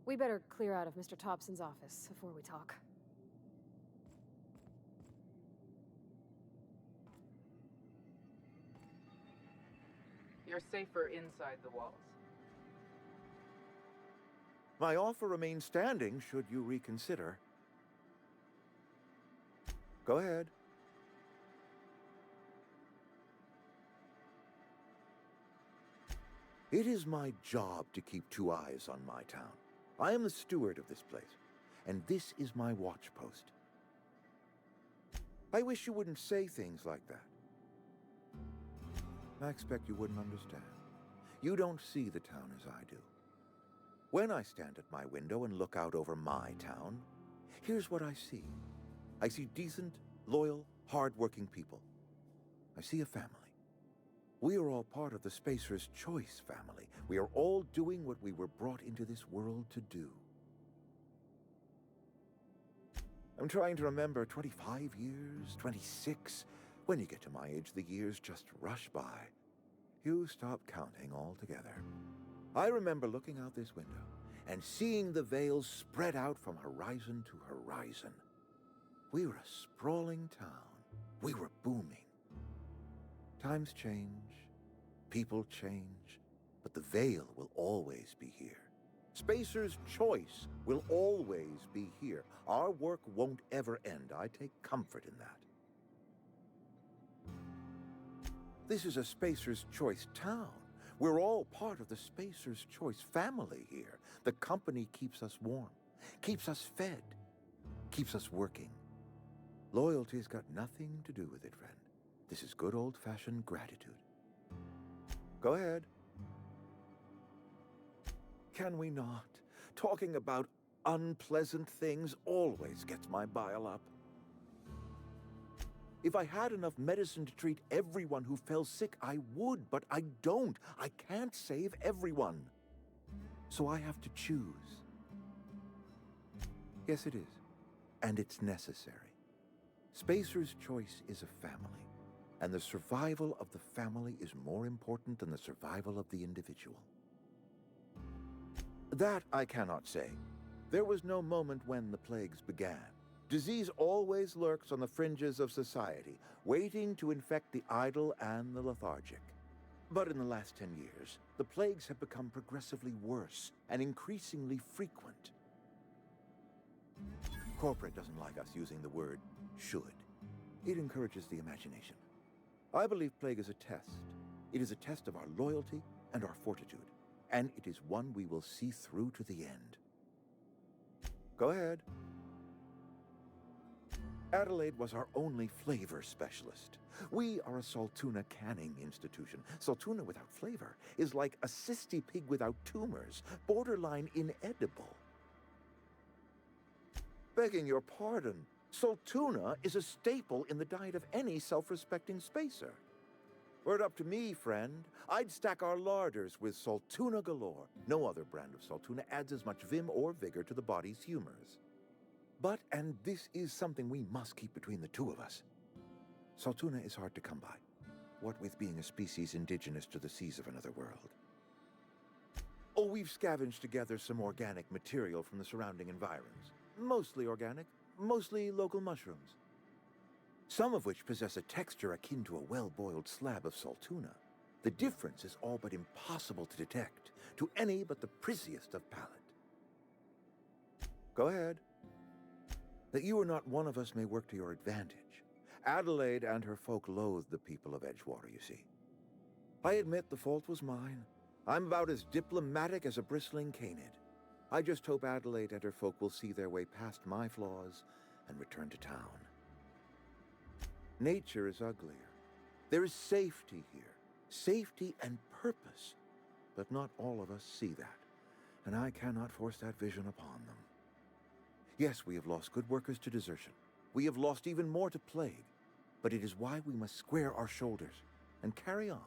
We better clear out of Mr. Thompson's office before we talk. You're safer inside the walls. My offer remains standing should you reconsider. Go ahead. It is my job to keep two eyes on my town. I am the steward of this place, and this is my watch post. I wish you wouldn't say things like that. I expect you wouldn't understand. You don't see the town as I do. When I stand at my window and look out over my town, here's what I see. I see decent, loyal, hard-working people. I see a family. We are all part of the Spacer's Choice family. We are all doing what we were brought into this world to do. I'm trying to remember 25 years, 26. When you get to my age, the years just rush by. You stop counting altogether. I remember looking out this window and seeing the veils spread out from horizon to horizon. We were a sprawling town. We were booming. Times change, people change, but the veil will always be here. Spacer's Choice will always be here. Our work won't ever end. I take comfort in that. This is a Spacer's Choice town. We're all part of the Spacer's Choice family here. The company keeps us warm, keeps us fed, keeps us working. Loyalty's got nothing to do with it, friend. This is good old-fashioned gratitude. Go ahead. Can we not? Talking about unpleasant things always gets my bile up. If I had enough medicine to treat everyone who fell sick, I would, but I don't. I can't save everyone. So I have to choose. Yes, it is. And it's necessary. Spacer's Choice is a family, and the survival of the family is more important than the survival of the individual. That I cannot say. There was no moment when the plagues began. Disease always lurks on the fringes of society, waiting to infect the idle and the lethargic. But in the last 10 years, the plagues have become progressively worse and increasingly frequent. Corporate doesn't like us using the word should. It encourages the imagination. I believe plague is a test. It is a test of our loyalty and our fortitude, and it is one we will see through to the end. Go ahead. Adelaide was our only flavor specialist. We are a Saltuna canning institution. Saltuna without flavor is like a cysty pig without tumors, borderline inedible. Begging your pardon, Saltuna is a staple in the diet of any self-respecting spacer. Were it up to me, friend, I'd stack our larders with Saltuna galore. No other brand of Saltuna adds as much vim or vigor to the body's humors. But, and this is something we must keep between the two of us, Saltuna is hard to come by, what with being a species indigenous to the seas of another world. Oh, we've scavenged together some organic material from the surrounding environs. Mostly organic, mostly local mushrooms. Some of which possess a texture akin to a well-boiled slab of Saltuna. The difference is all but impossible to detect to any but the prissiest of palate. Go ahead. That you are not one of us may work to your advantage. Adelaide and her folk loathe the people of Edgewater, you see. I admit the fault was mine. I'm about as diplomatic as a bristling canid. I just hope Adelaide and her folk will see their way past my flaws and return to town. Nature is uglier. There is safety here. Safety and purpose. But not all of us see that, and I cannot force that vision upon them. Yes, we have lost good workers to desertion. We have lost even more to plague. But it is why we must square our shoulders and carry on.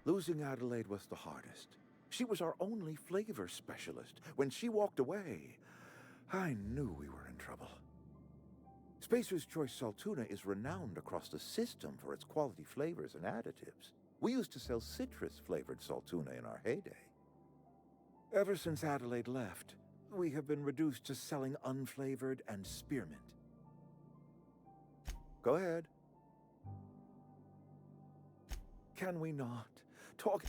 Losing Adelaide was the hardest. She was our only flavor specialist. When she walked away, I knew we were in trouble. Spacer's Choice Saltuna is renowned across the system for its quality flavors and additives. We used to sell citrus-flavored Saltuna in our heyday. Ever since Adelaide left, we have been reduced to selling unflavored and spearmint. Go ahead. Can we not talk?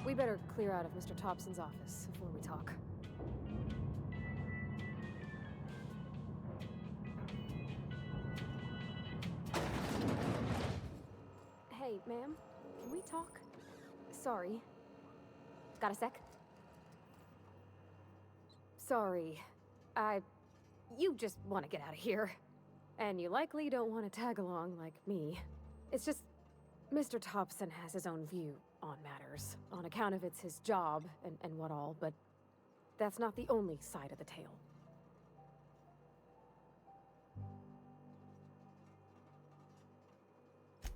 We better clear out of Mr. Thompson's office before we talk. Hey, ma'am, can we talk? Sorry. Got a sec? Sorry. You just want to get out of here. And you likely don't want to tag along like me. It's just, Mr. Thompson has his own view on matters, on account of it's his job and what all, but that's not the only side of the tale.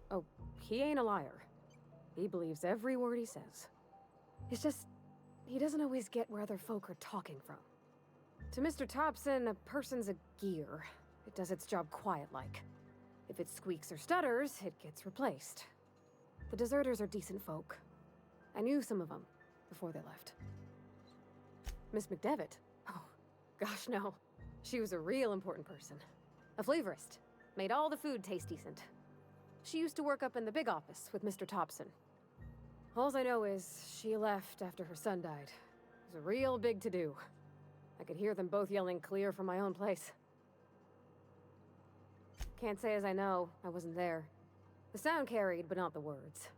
Oh, he ain't a liar. He believes every word he says. It's just, he doesn't always get where other folk are talking from. To Mr. Thompson, a person's a gear. It does its job quiet-like. If it squeaks or stutters, it gets replaced. The deserters are decent folk. I knew some of them before they left. Miss McDevitt? Oh, gosh no. She was a real important person. A flavorist. Made all the food taste decent. She used to work up in the big office with Mr. Thompson. Alls I know is she left after her son died. It was a real big to-do. I could hear them both yelling clear from my own place. Can't say as I know. I wasn't there. The sound carried, but not the words.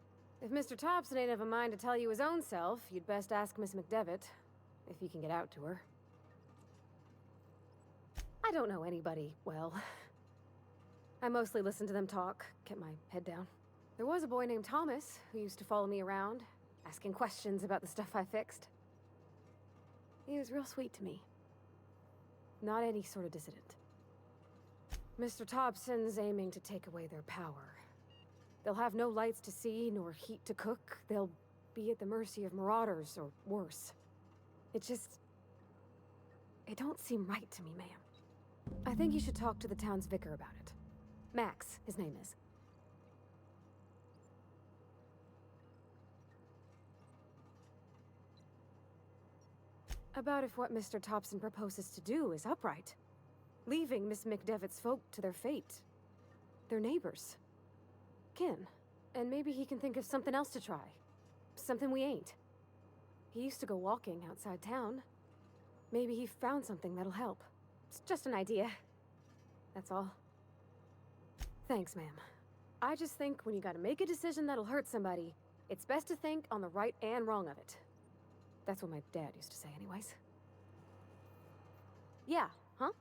If Mr. Thompson ain't of a mind to tell you his own self, you'd best ask Miss McDevitt, if you can get out to her. I don't know anybody well. I mostly listen to them talk, kept my head down. There was a boy named Thomas who used to follow me around, asking questions about the stuff I fixed. He was real sweet to me. Not any sort of dissident. Mr. Thompson's aiming to take away their power. They'll have no lights to see, nor heat to cook. They'll be at the mercy of marauders, or worse. It don't seem right to me, ma'am. I think you should talk to the town's vicar about it. Max, his name is. About if what Mr. Thompson proposes to do is upright. Leaving Miss McDevitt's folk to their fate. Their neighbors. Kin. And maybe he can think of something else to try. Something we ain't. He used to go walking outside town. Maybe he found something that'll help. It's just an idea. That's all. Thanks, ma'am. I just think when you gotta make a decision that'll hurt somebody, it's best to think on the right and wrong of it. That's what my dad used to say anyways. Yeah, huh?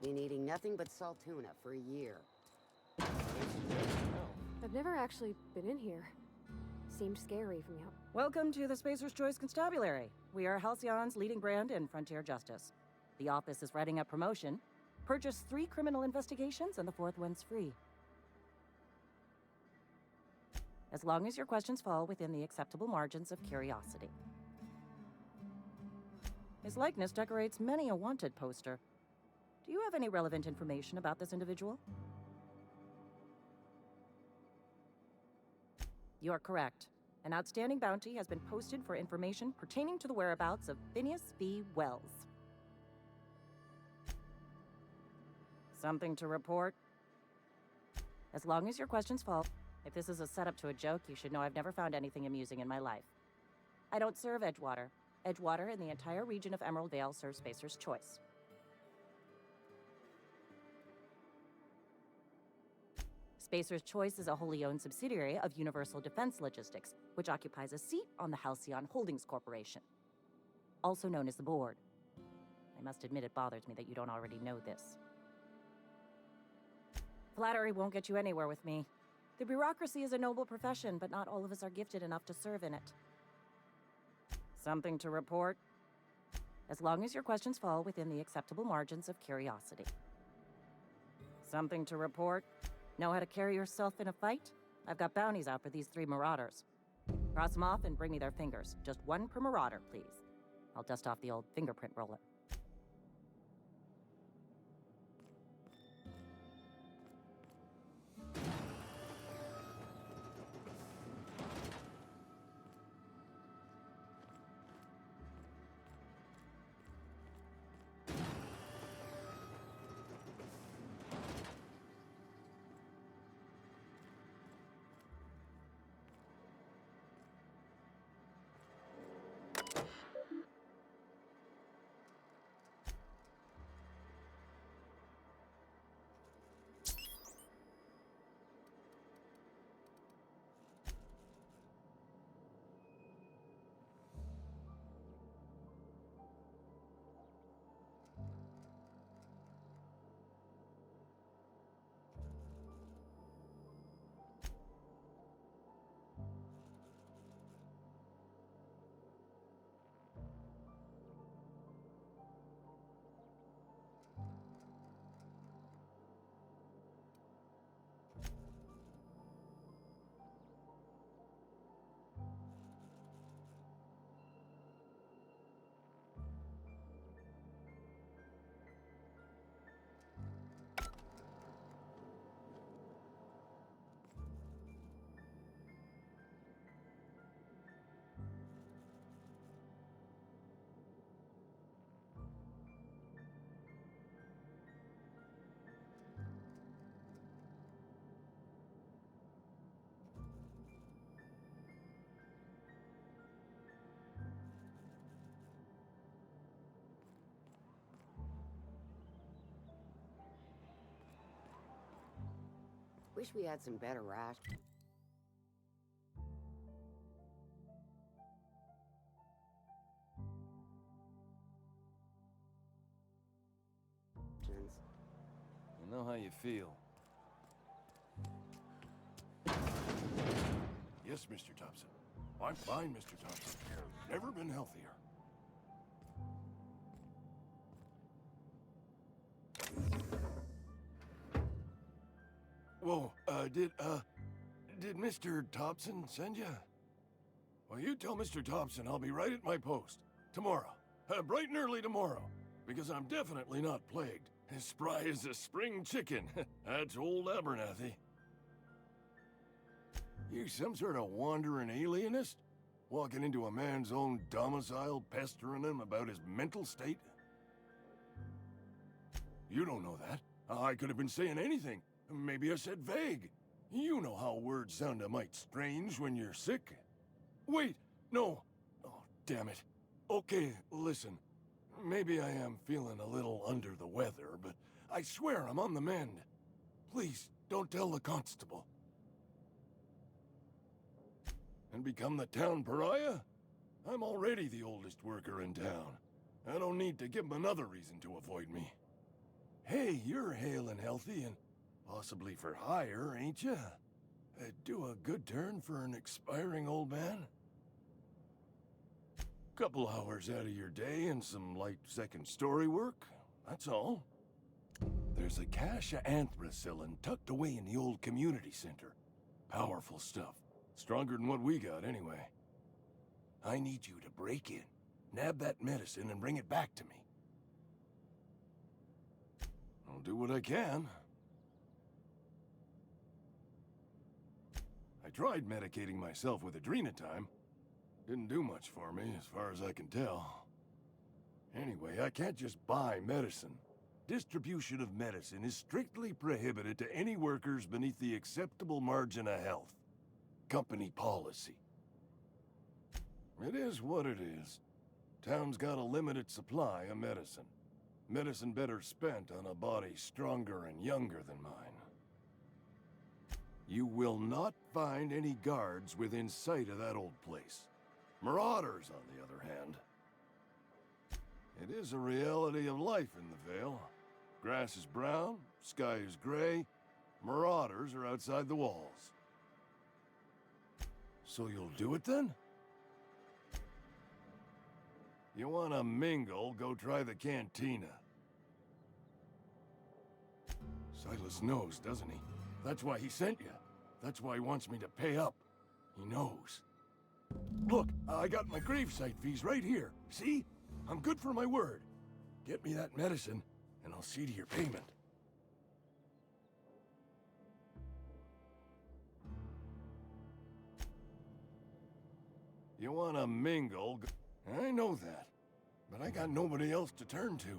Been eating nothing but salt tuna for a year. I've never actually been in here. Seemed scary from the out. Welcome to the Spacer's Choice Constabulary. We are Halcyon's leading brand in frontier justice. The office is writing up promotion. Purchase 3 criminal investigations and the 4th one's free. As long as your questions fall within the acceptable margins of curiosity. His likeness decorates many a wanted poster. Do you have any relevant information about this individual? You are correct. An outstanding bounty has been posted for information pertaining to the whereabouts of Phineas V. Wells. Something to report? As long as your questions fall. If this is a setup to a joke, you should know I've never found anything amusing in my life. I don't serve Edgewater. Edgewater and the entire region of Emerald Vale serve Spacer's Choice. Spacer's Choice is a wholly owned subsidiary of Universal Defense Logistics, which occupies a seat on the Halcyon Holdings Corporation, also known as the Board. I must admit it bothers me that you don't already know this. Flattery won't get you anywhere with me. The bureaucracy is a noble profession, but not all of us are gifted enough to serve in it. Something to report? As long as your questions fall within the acceptable margins of curiosity. Something to report? Know how to carry yourself in a fight? I've got bounties out for these 3 marauders. Cross them off and bring me their fingers. Just 1 per marauder, please. I'll dust off the old fingerprint roller. Wish we had some better rations. I know how you feel. Yes, Mr. Thompson. I'm fine, Mr. Thompson. Never been healthier. Whoa, did Mr. Thompson send you? Well, you tell Mr. Thompson I'll be right at my post. Tomorrow. Bright and early tomorrow. Because I'm definitely not plagued. As spry as a spring chicken. That's old Abernathy. You some sort of wandering alienist? Walking into a man's own domicile, pestering him about his mental state? You don't know that. I could have been saying anything. Maybe I said vague. You know how words sound a mite strange when you're sick. Wait, no. Oh, damn it. Okay, listen. Maybe I am feeling a little under the weather, but I swear I'm on the mend. Please, don't tell the constable. And become the town pariah? I'm already the oldest worker in town. I don't need to give him another reason to avoid me. Hey, you're hale and healthy and possibly for hire, ain't ya? Do a good turn for an expiring old man? Couple hours out of your day and some light second-story work, that's all. There's a cache of anthracillin tucked away in the old community center. Powerful stuff. Stronger than what we got, anyway. I need you to break in, nab that medicine, and bring it back to me. I'll do what I can. I tried medicating myself with adrenatime. Didn't do much for me, as far as I can tell. Anyway, I can't just buy medicine. Distribution of medicine is strictly prohibited to any workers beneath the acceptable margin of health. Company policy. It is what it is. Town's got a limited supply of medicine. Medicine better spent on a body stronger and younger than mine. You will not find any guards within sight of that old place. Marauders, on the other hand. It is a reality of life in the Vale. Grass is brown, sky is gray, marauders are outside the walls. So you'll do it then? You wanna mingle, go try the cantina. Silas knows, doesn't he? That's why he sent you. That's why he wants me to pay up. He knows. Look, I got my gravesite fees right here. See? I'm good for my word. Get me that medicine, and I'll see to your payment. You wanna mingle? I know that, but I got nobody else to turn to.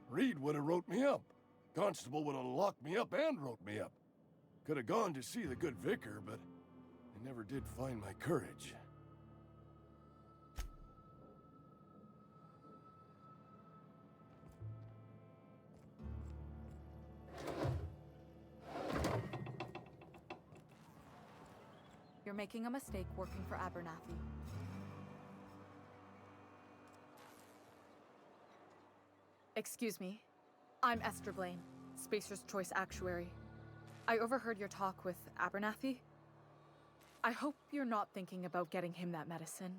Reed would have wrote me up. Constable would have locked me up and wrote me up. Could have gone to see the good vicar, but I never did find my courage. You're making a mistake working for Abernathy. Excuse me. I'm Esther Blaine, Spacer's Choice Actuary. I overheard your talk with Abernathy. I hope you're not thinking about getting him that medicine.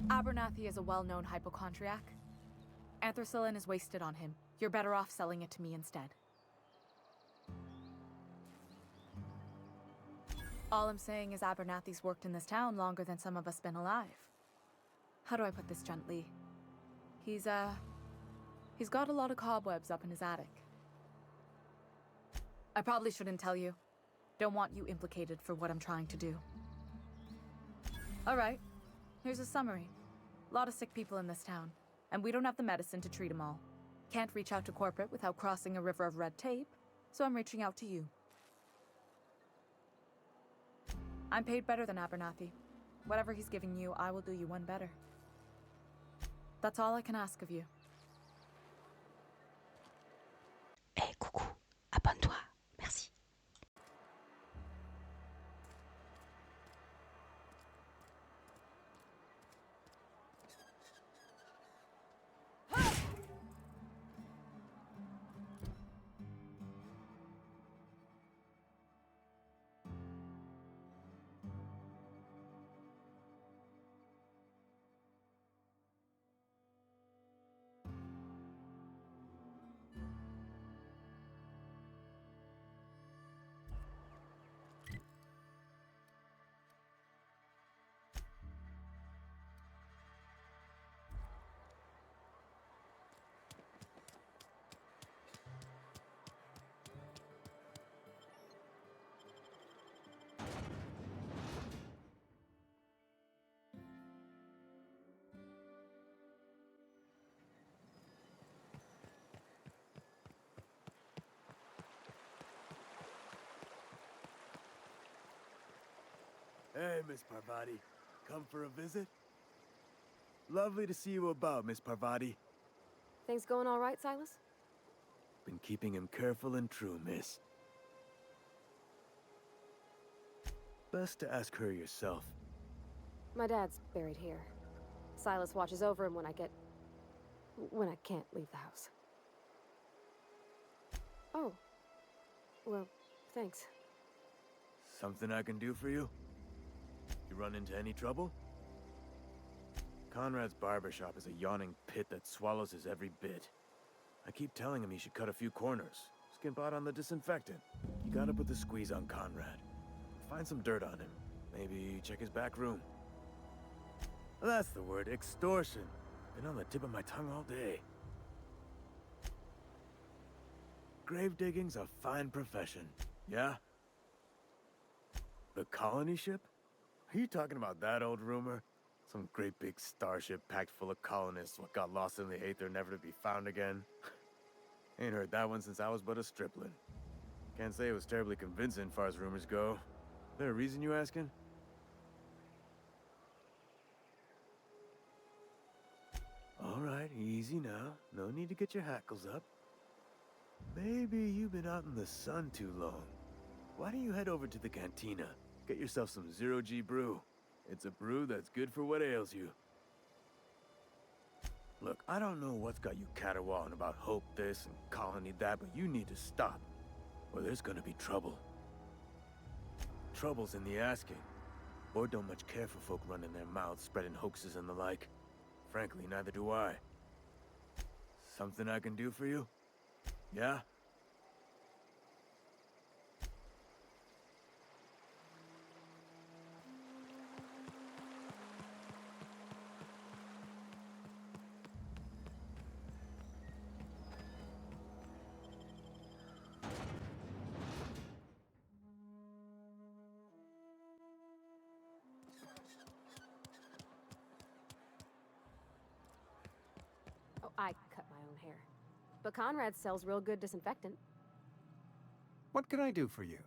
Abernathy is a well-known hypochondriac. Anthracillin is wasted on him. You're better off selling it to me instead. All I'm saying is Abernathy's worked in this town longer than some of us been alive. How do I put this gently? He's got a lot of cobwebs up in his attic. I probably shouldn't tell you. Don't want you implicated for what I'm trying to do. All right, here's a summary. A lot of sick people in this town, and we don't have the medicine to treat them all. Can't reach out to corporate without crossing a river of red tape, so I'm reaching out to you. I'm paid better than Abernathy. Whatever he's giving you, I will do you one better. That's all I can ask of you. Hey, coucou, abonne-toi, merci. Hey, Miss Parvati. Come for a visit? Lovely to see you about, Miss Parvati. Things going all right, Silas? Been keeping him careful and true, miss. Best to ask her yourself. My dad's buried here. Silas watches over him when I can't leave the house. Oh. Well, thanks. Something I can do for you? You run into any trouble? Conrad's barbershop is a yawning pit that swallows his every bit. I keep telling him he should cut a few corners. Skimp out on the disinfectant. You gotta put the squeeze on Conrad. Find some dirt on him. Maybe check his back room. That's the word, extortion. Been on the tip of my tongue all day. Grave digging's a fine profession, yeah? The colony ship? Are you talking about that old rumor? Some great big starship packed full of colonists what got lost in the aether never to be found again? Ain't heard that one since I was but a stripling. Can't say it was terribly convincing far as rumors go. There a reason you asking? All right, easy now. No need to get your hackles up. Maybe you've been out in the sun too long. Why don't you head over to the cantina? Get yourself some zero-G brew. It's a brew that's good for what ails you. Look, I don't know what's got you caterwauling about hope this and colony that, but you need to stop, or there's gonna be trouble. Trouble's in the asking. Board don't much care for folk running their mouths, spreading hoaxes and the like. Frankly, neither do I. Something I can do for you? Yeah? Oh, I cut my own hair. But Conrad sells real good disinfectant. What can I do for you?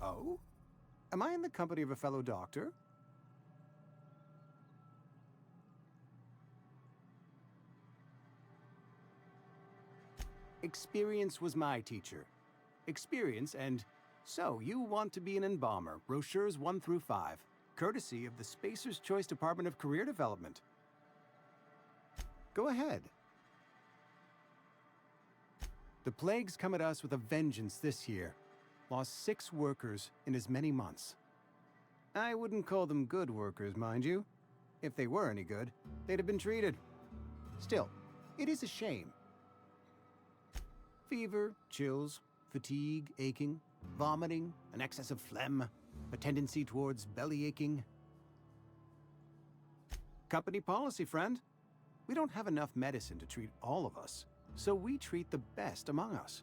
Oh? Am I in the company of a fellow doctor? Experience was my teacher. Experience and... So, you want to be an embalmer, brochures 1 through 5, courtesy of the Spacer's Choice Department of Career Development. Go ahead. The plague's come at us with a vengeance this year. Lost 6 workers in as many months. I wouldn't call them good workers, mind you. If they were any good, they'd have been treated. Still, it is a shame. Fever, chills, fatigue, aching, vomiting, an excess of phlegm, a tendency towards belly aching. Company policy, friend. We don't have enough medicine to treat all of us, so we treat the best among us.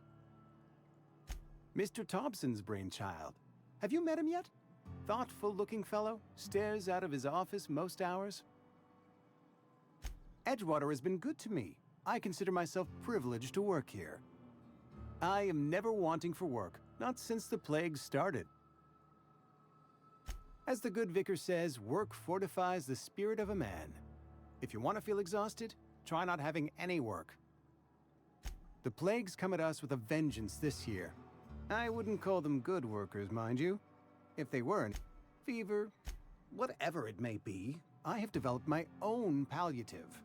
Mr. Thompson's brainchild. Have you met him yet? Thoughtful-looking fellow, stares out of his office most hours. Edgewater has been good to me. I consider myself privileged to work here. I am never wanting for work, not since the plague started. As the good vicar says, work fortifies the spirit of a man. If you want to feel exhausted, try not having any work. The plague's come at us with a vengeance this year. I wouldn't call them good workers, mind you. If they weren't, fever, whatever it may be, I have developed my own palliative.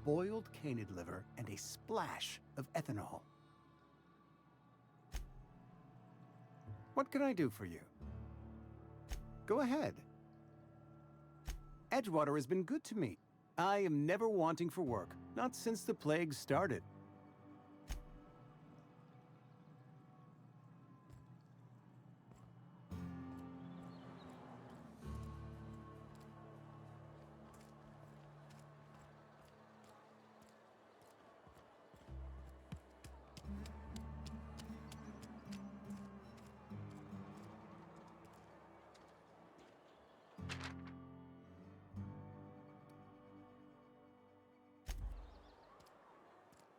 Boiled canid liver and a splash of ethanol. What can I do for you? Go ahead. Edgewater has been good to me. I am never wanting for work, not since the plague started.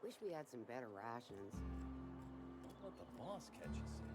Wish we had some better rations. Let the boss catch you soon.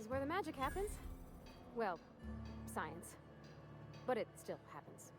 is where the magic happens. Well, science. But it still happens.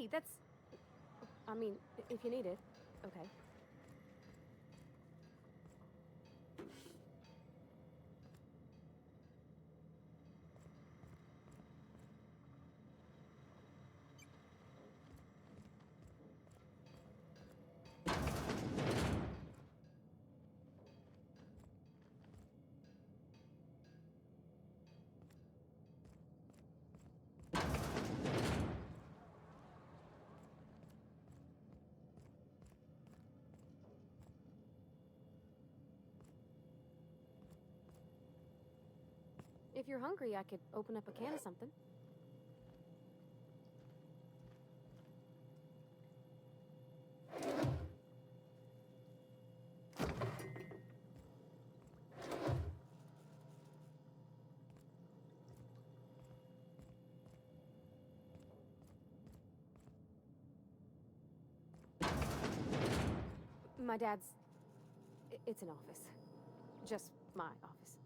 Hey, that's... I mean, if you need it. Okay. If you're hungry, I could open up a can of something. My dad's... It's an office. Just my office.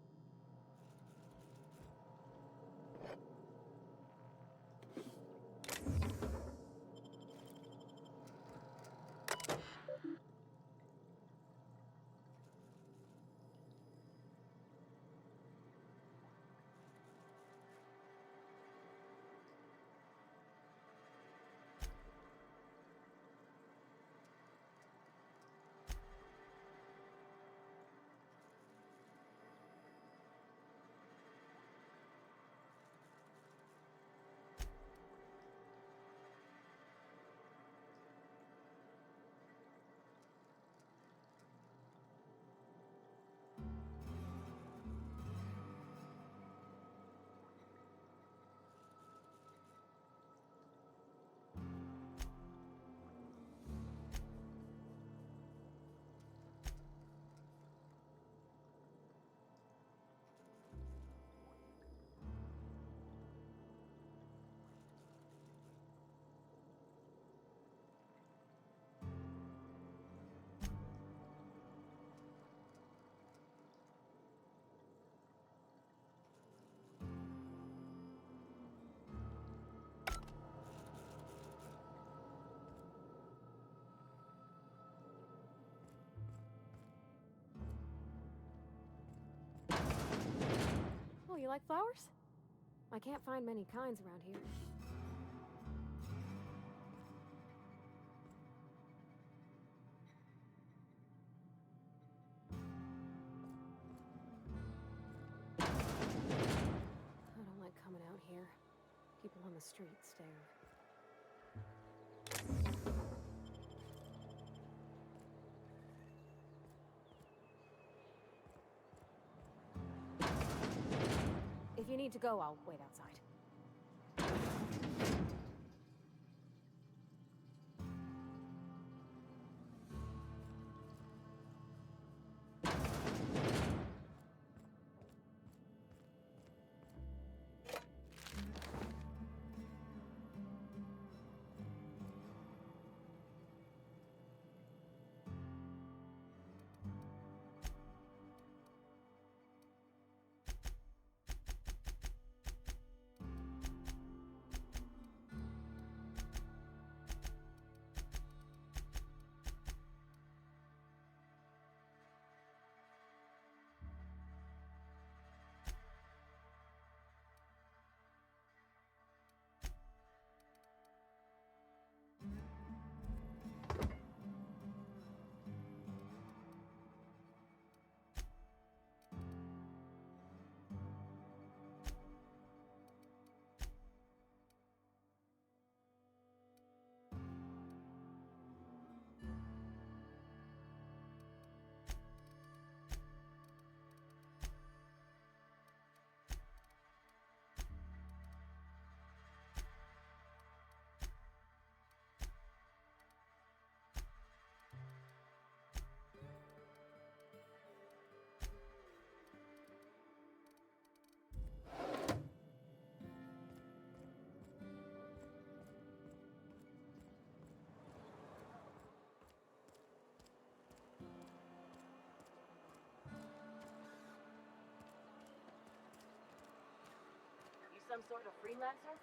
Oh, you like flowers? I can't find many kinds around here. I don't like coming out here. People on the street stare. If you need to go, I'll wait outside. Some sort of freelancer?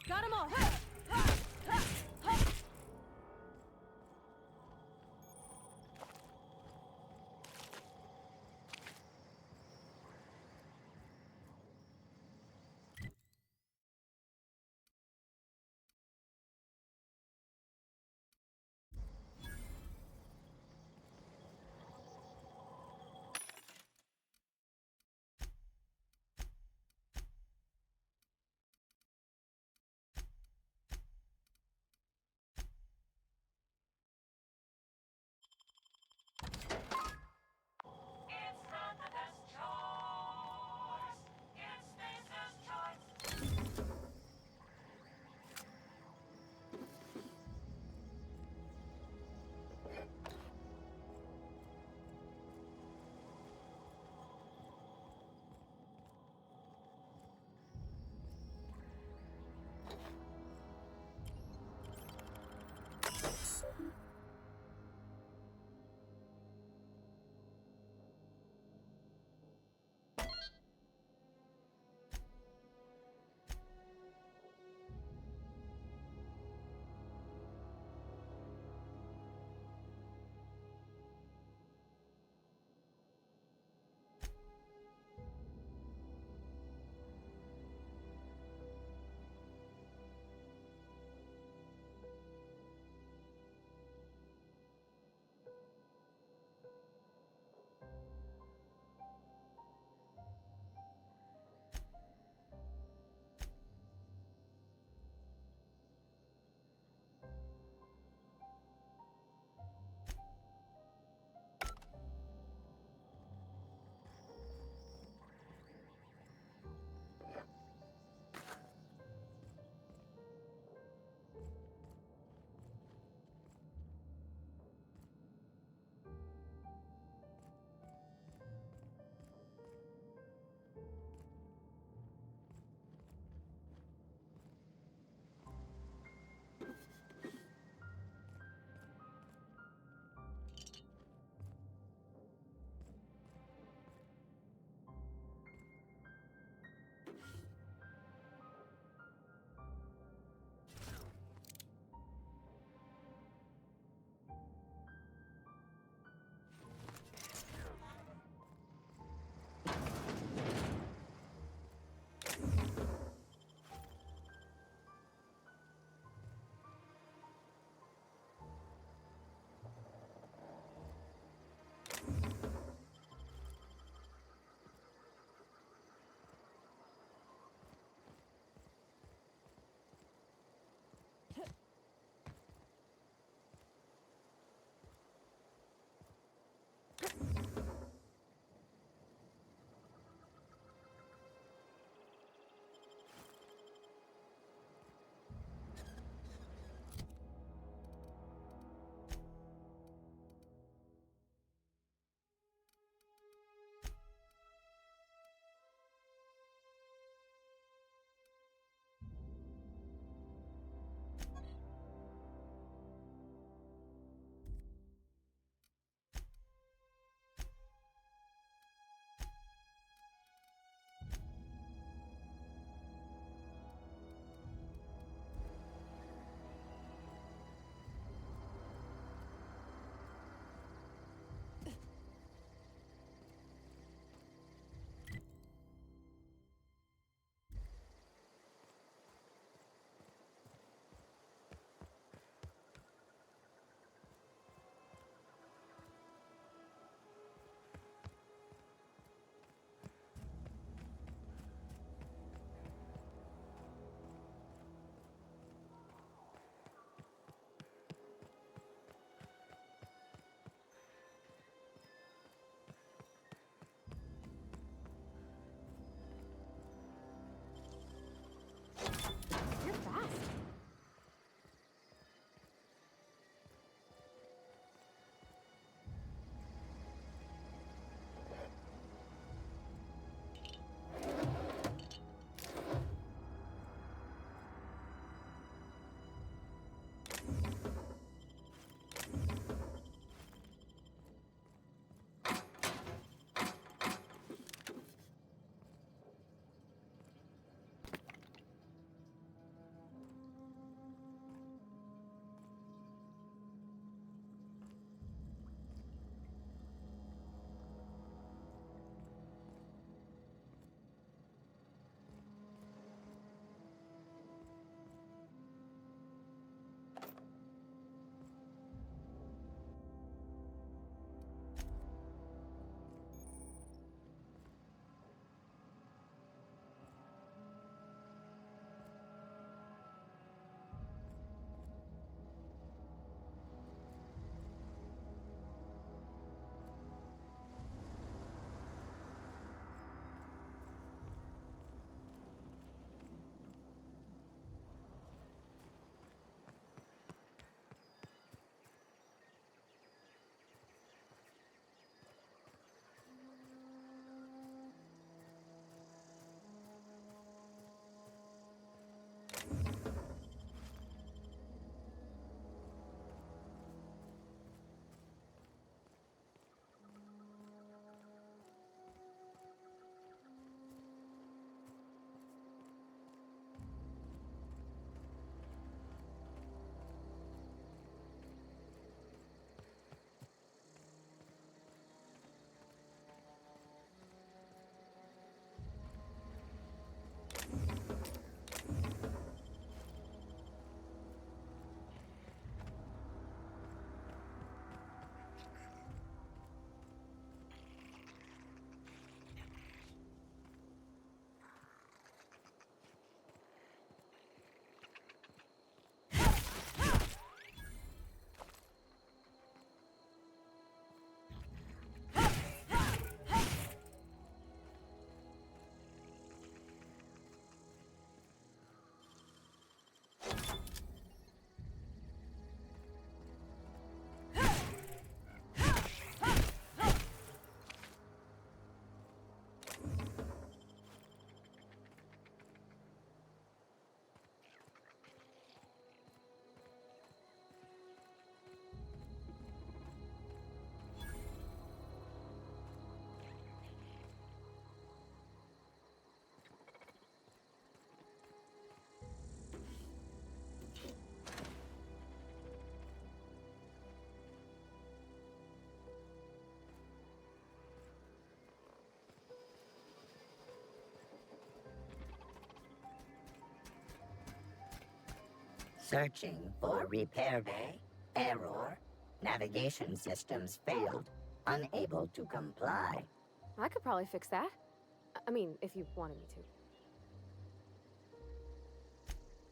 Got 'em all! Searching for repair bay. Error. Navigation systems failed. Unable to comply. I could probably fix that. I mean, if you wanted me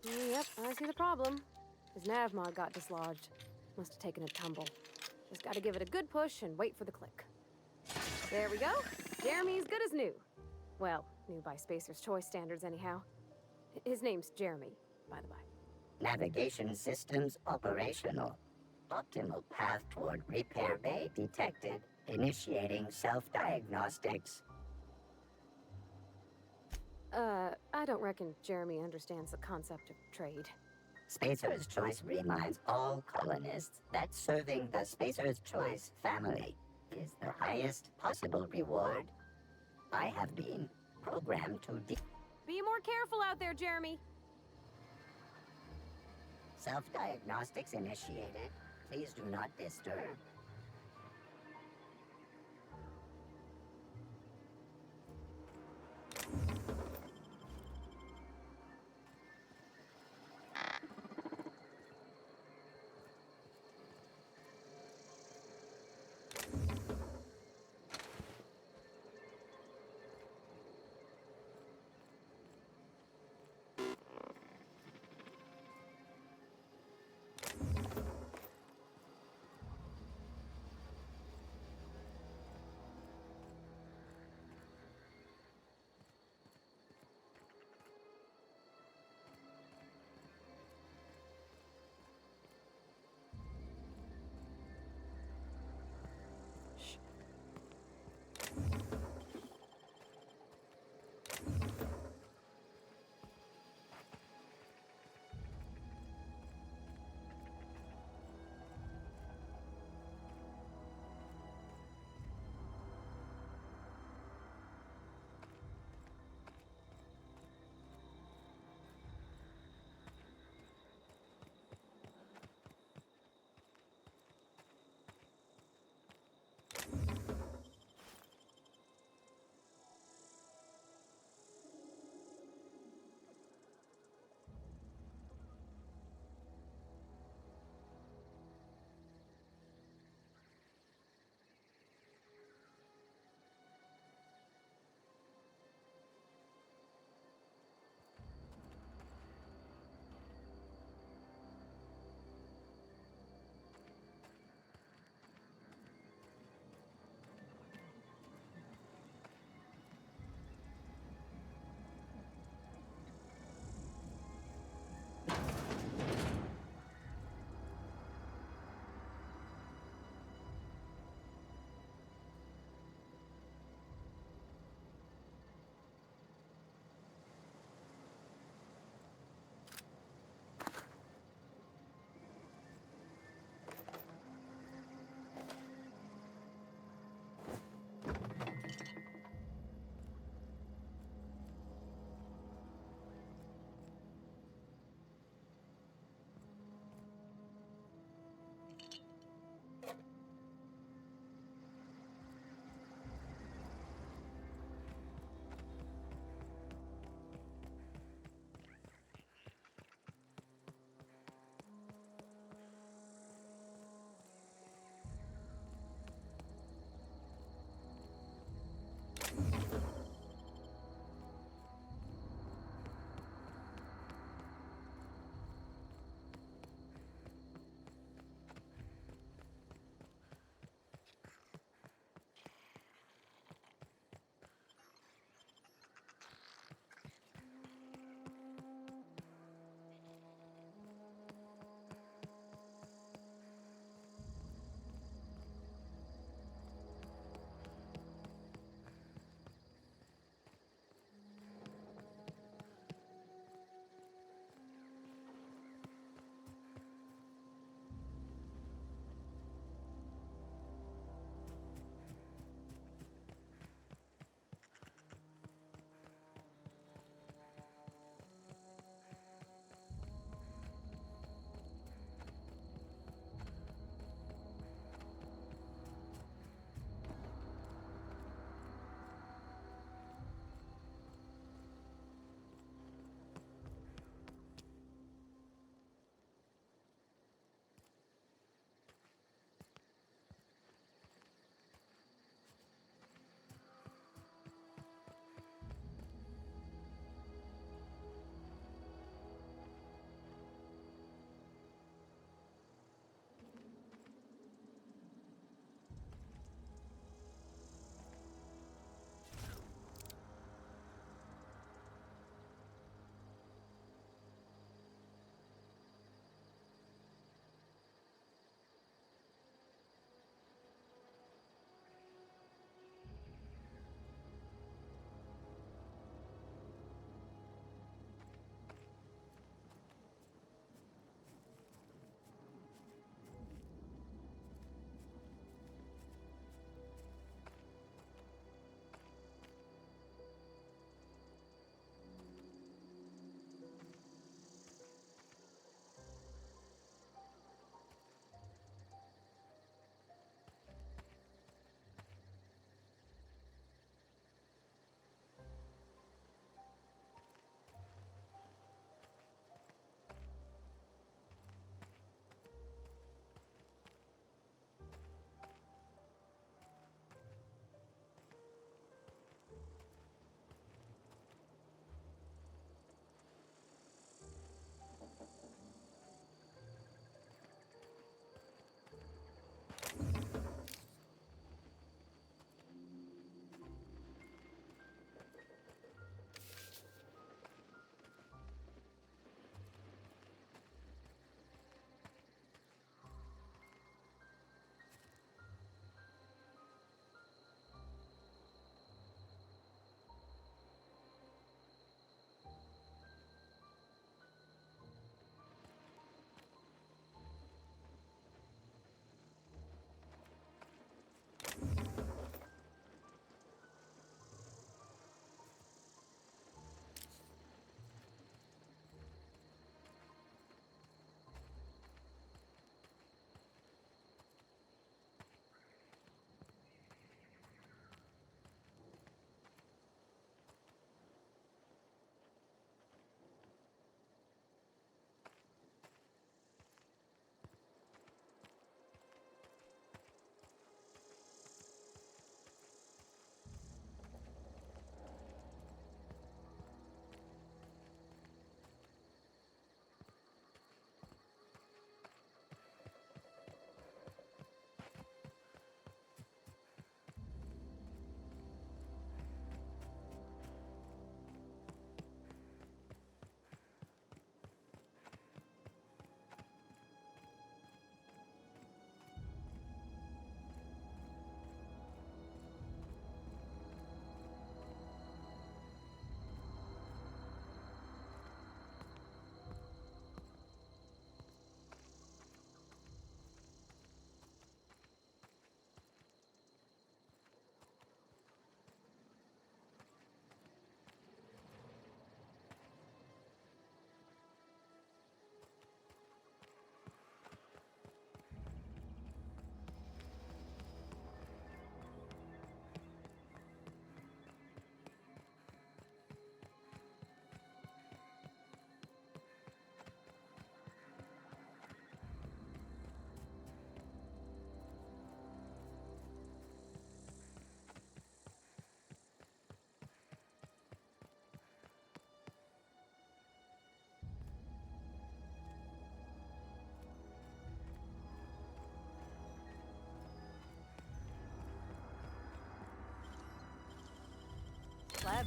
to. Yep, I see the problem. His nav mod got dislodged. Must have taken a tumble. Just gotta give it a good push and wait for the click. There we go. Jeremy's good as new. Well, new by Spacer's Choice standards anyhow. His name's Jeremy, by the by. Navigation systems operational. Optimal path toward repair bay detected. Initiating self-diagnostics. I don't reckon Jeremy understands the concept of trade. Spacer's Choice reminds all colonists that serving the Spacer's Choice family is the highest possible reward. I have been programmed to Be more careful out there, Jeremy. Self-diagnostics initiated. Please do not disturb.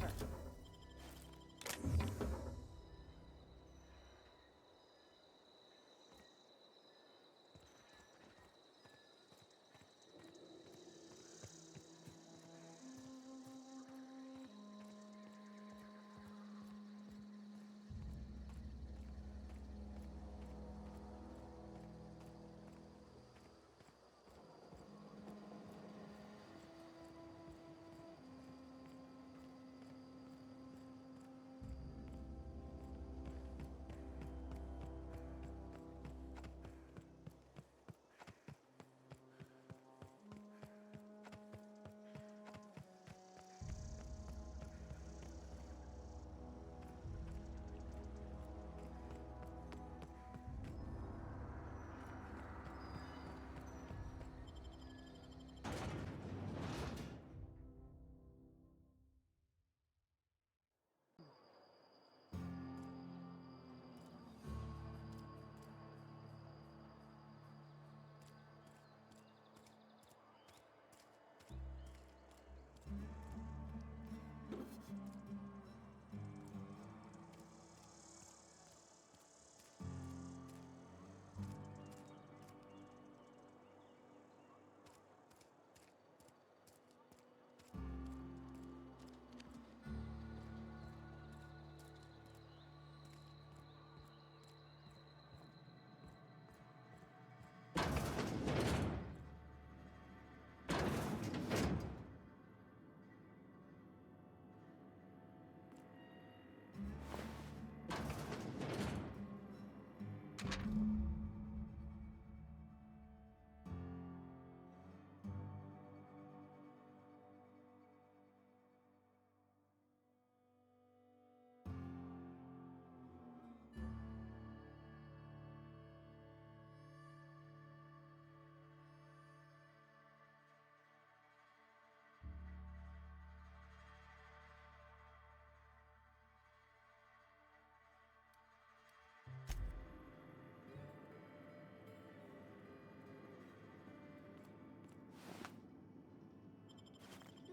ever.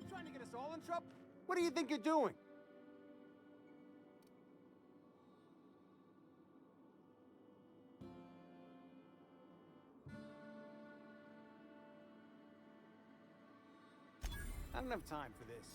Trying to get us all in trouble? What do you think you're doing? I don't have time for this.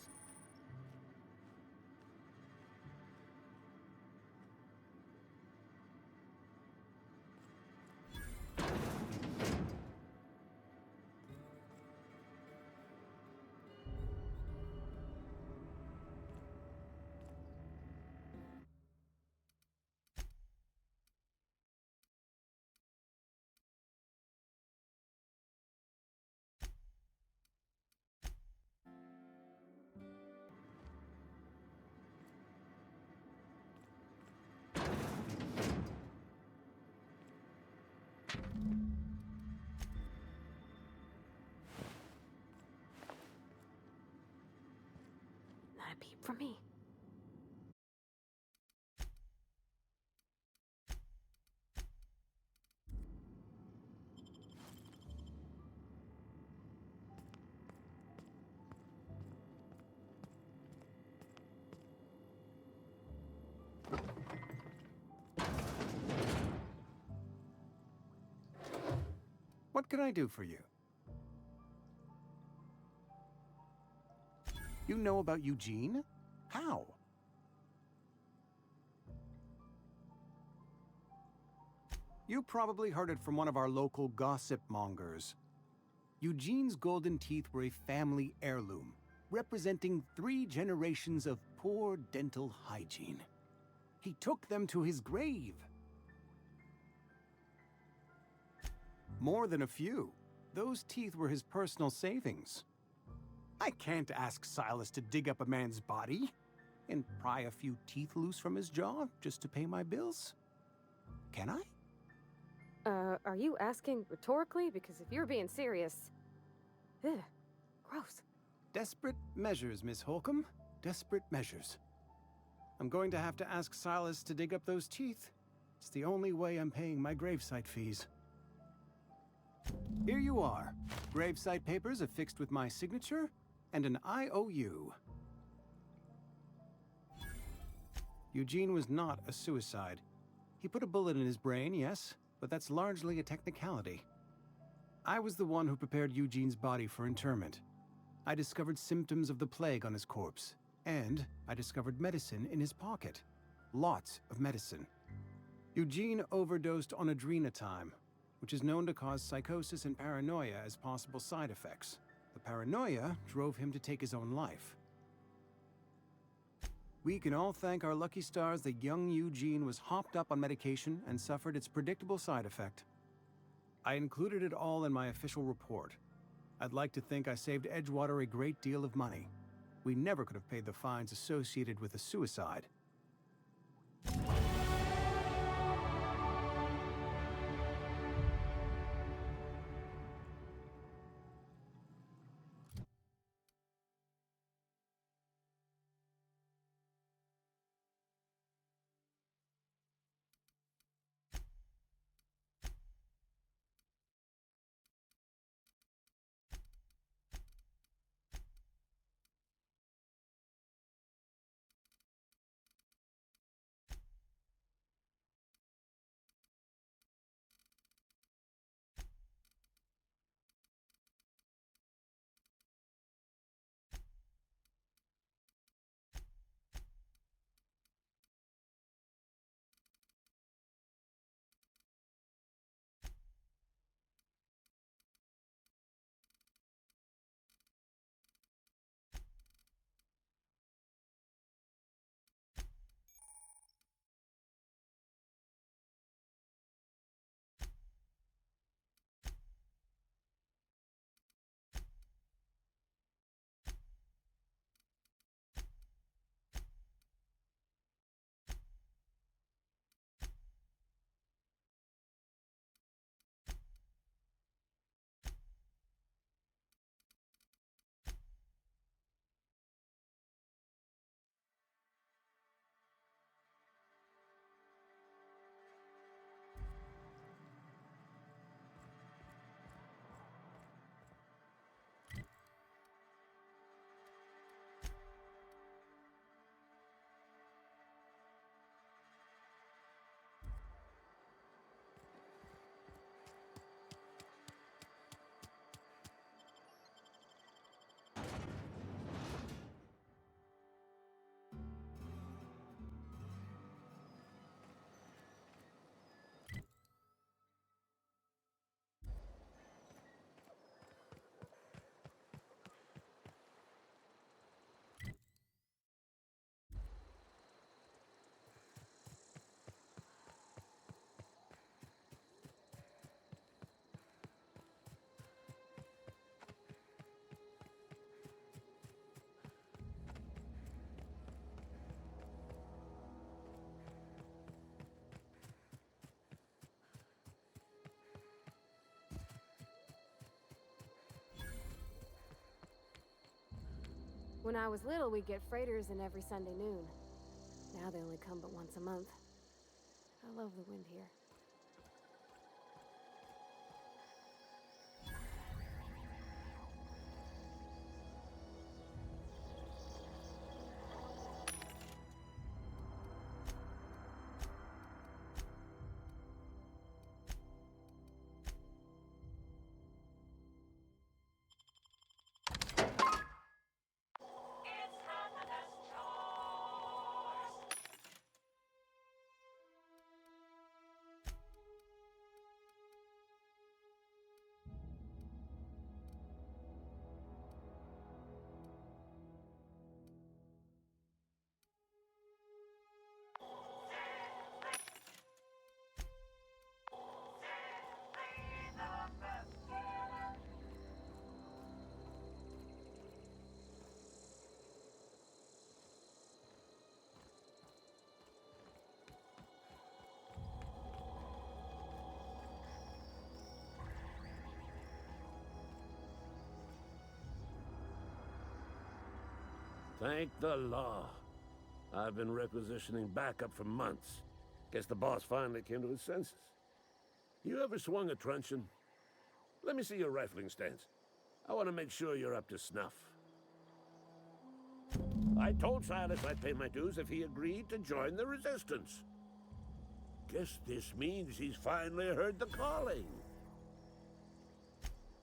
Not a peep from me. What can I do for you? You know about Eugene? How? You probably heard it from one of our local gossip mongers. Eugene's golden teeth were a family heirloom, representing 3 generations of poor dental hygiene. He took them to his grave. More than a few. Those teeth were his personal savings. I can't ask Silas to dig up a man's body and pry a few teeth loose from his jaw just to pay my bills. Can I? Are you asking rhetorically? Because if you're being serious... Ugh, gross. Desperate measures, Miss Holcomb. Desperate measures. I'm going to have to ask Silas to dig up those teeth. It's the only way I'm paying my gravesite fees. Here you are. Gravesite papers affixed with my signature and an IOU. Eugene was not a suicide. He put a bullet in his brain, yes, but that's largely a technicality. I was the one who prepared Eugene's body for interment. I discovered symptoms of the plague on his corpse, and I discovered medicine in his pocket. Lots of medicine. Eugene overdosed on adrenatime, which is known to cause psychosis and paranoia as possible side effects. The paranoia drove him to take his own life. We can all thank our lucky stars that young Eugene was hopped up on medication and suffered its predictable side effect. I included it all in my official report. I'd like to think I saved Edgewater a great deal of money. We never could have paid the fines associated with a suicide. When I was little, we'd get freighters in every Sunday noon. Now they only come but once a month. I love the wind here. Thank the law. I've been requisitioning backup for months. Guess the boss finally came to his senses. You ever swung a truncheon? Let me see your rifling stance. I want to make sure you're up to snuff. I I told Silas I'd pay my dues if he agreed to join the resistance. Guess this means he's finally heard the calling.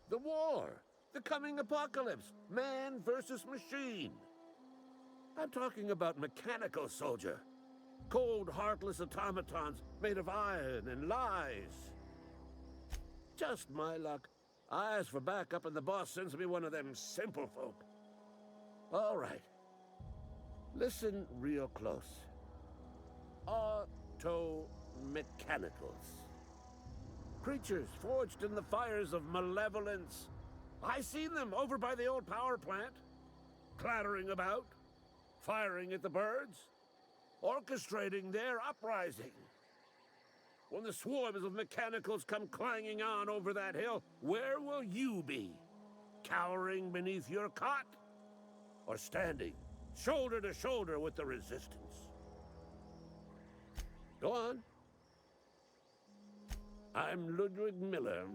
The war, the coming apocalypse, man versus machine. I'm talking about mechanical soldier. Cold, heartless automatons made of iron and lies. Just my luck. I ask for backup and the boss sends me one of them simple folk. All right. Listen real close. Auto-mechanicals. Creatures forged in the fires of malevolence. I seen them over by the old power plant. Clattering about. Firing at the birds. Orchestrating their uprising. When the swarms of mechanicals come clanging on over that hill, where will you be? Cowering beneath your cot? Or standing, shoulder to shoulder with the resistance? Go on. I'm Ludwig Miller,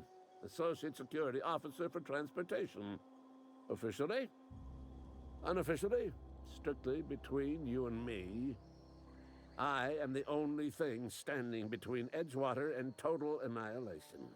Associate Security Officer for Transportation. Officially, unofficially, strictly between you and me, I am the only thing standing between Edgewater and total annihilation.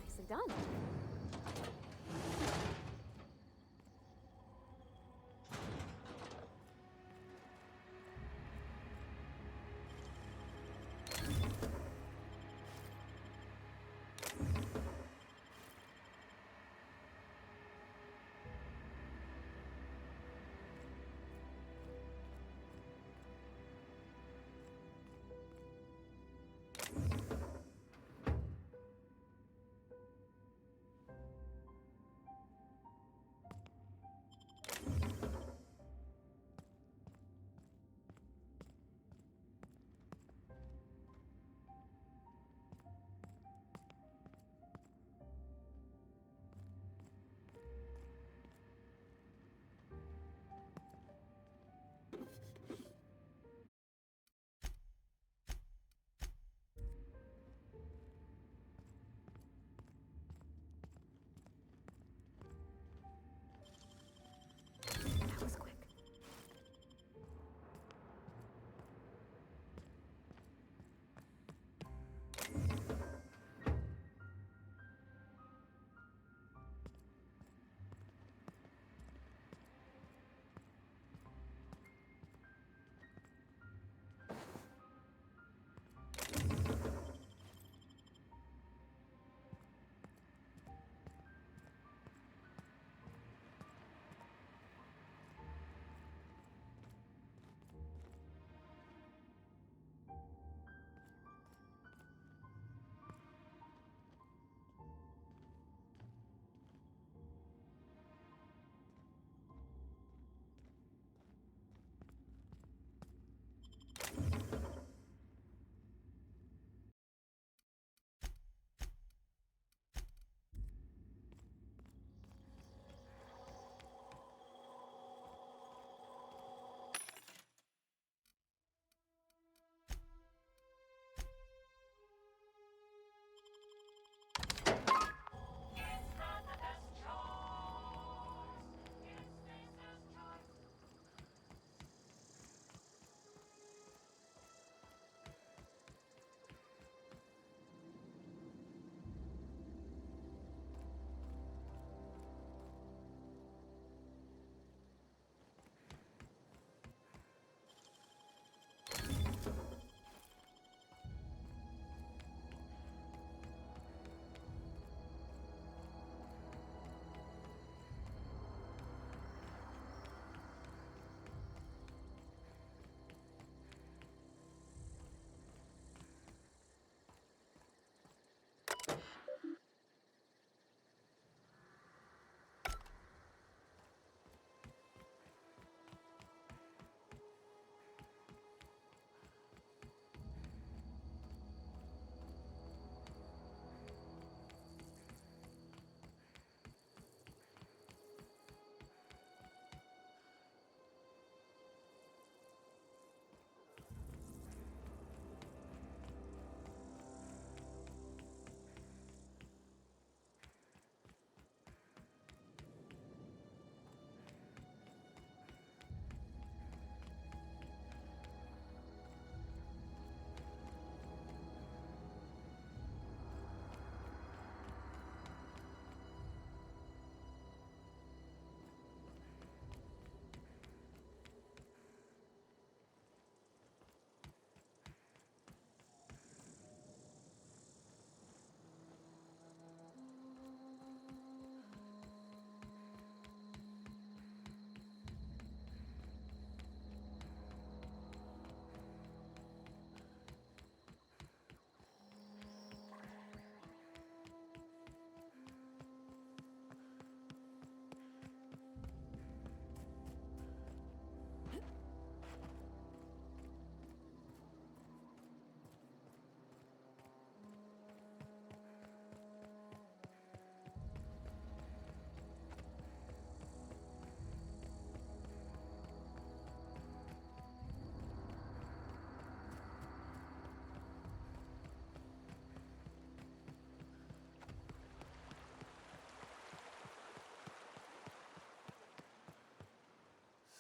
Nicely done.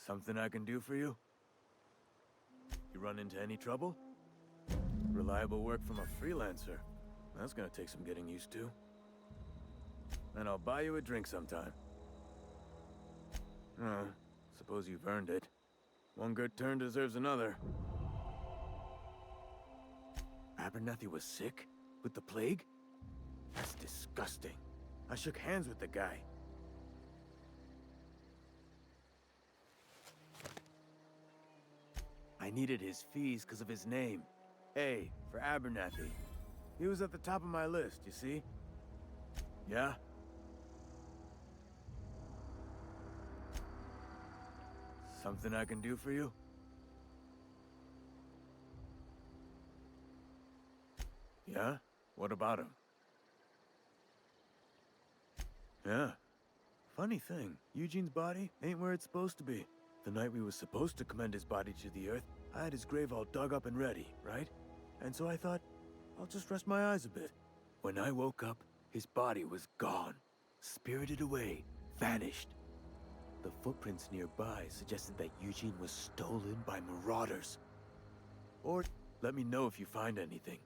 Something I can do for you? You run into any trouble? Reliable work from a freelancer. That's gonna take some getting used to. And I'll buy you a drink sometime. Suppose you've earned it. One good turn deserves another. Abernathy was sick? With the plague? That's disgusting. I shook hands with the guy. I needed his fees because of his name. A, for Abernathy. He was at the top of my list, you see? Yeah? Something I can do for you? Yeah? What about him? Yeah. Funny thing, Eugene's body ain't where it's supposed to be. The night we was supposed to commend his body to the earth, I had his grave all dug up and ready, right? And so I thought, I'll just rest my eyes a bit. When I woke up, his body was gone. Spirited away. Vanished. The footprints nearby suggested that Eugene was stolen by marauders. Or let me know if you find anything.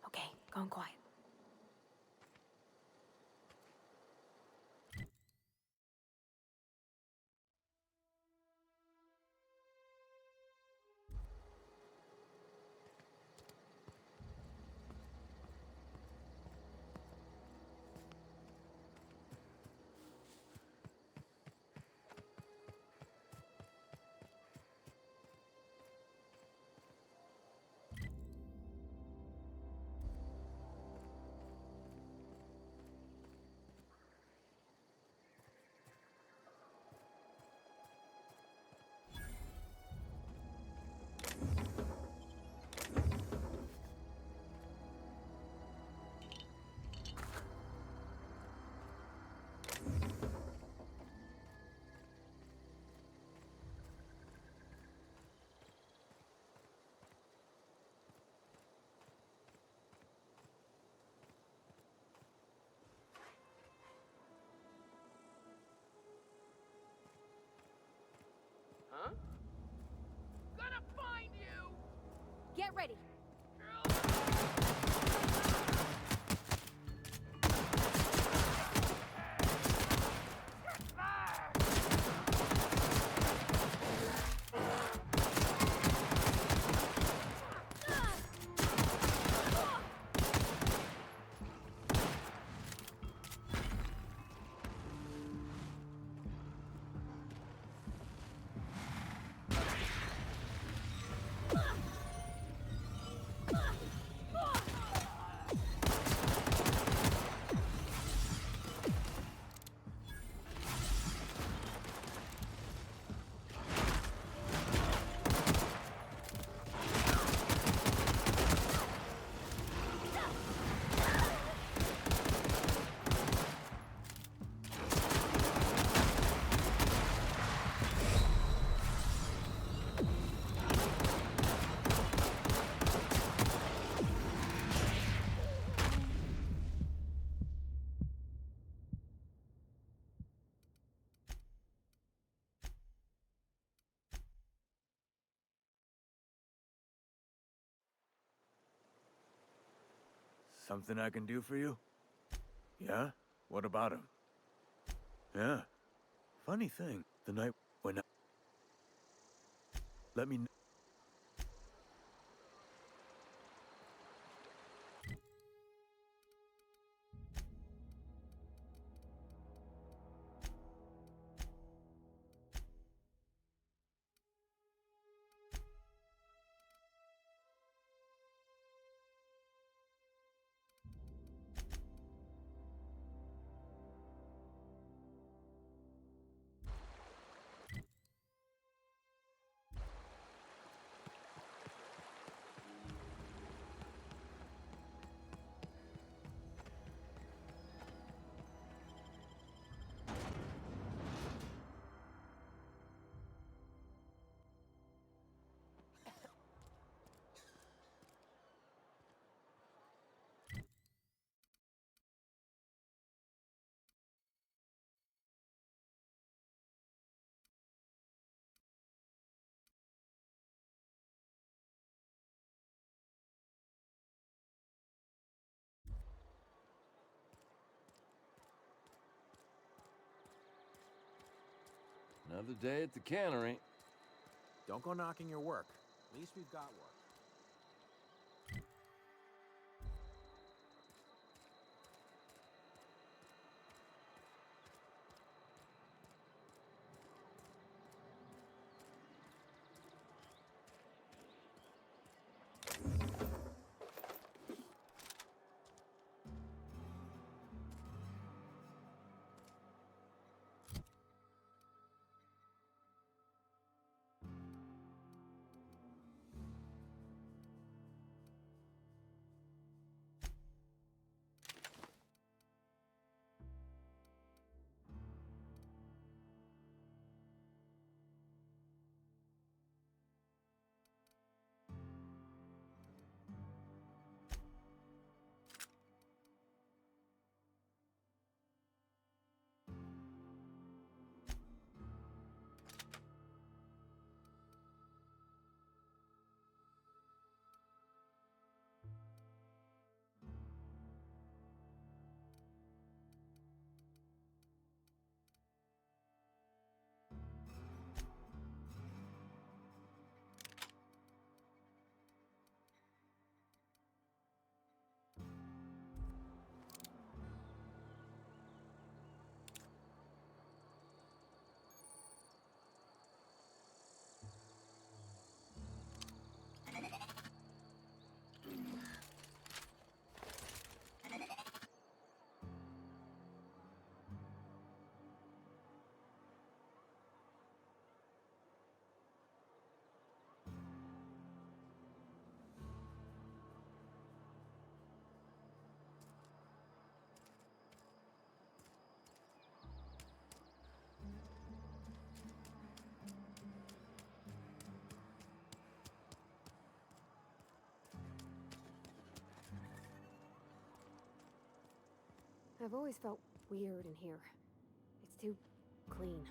Okay, gone quiet. Something I can do for you? Yeah? What about him? Yeah. Funny thing, the night when I... Let me know. Another day at the cannery. Don't go knocking your work. At least we've got work. I've always felt weird in here. It's too clean.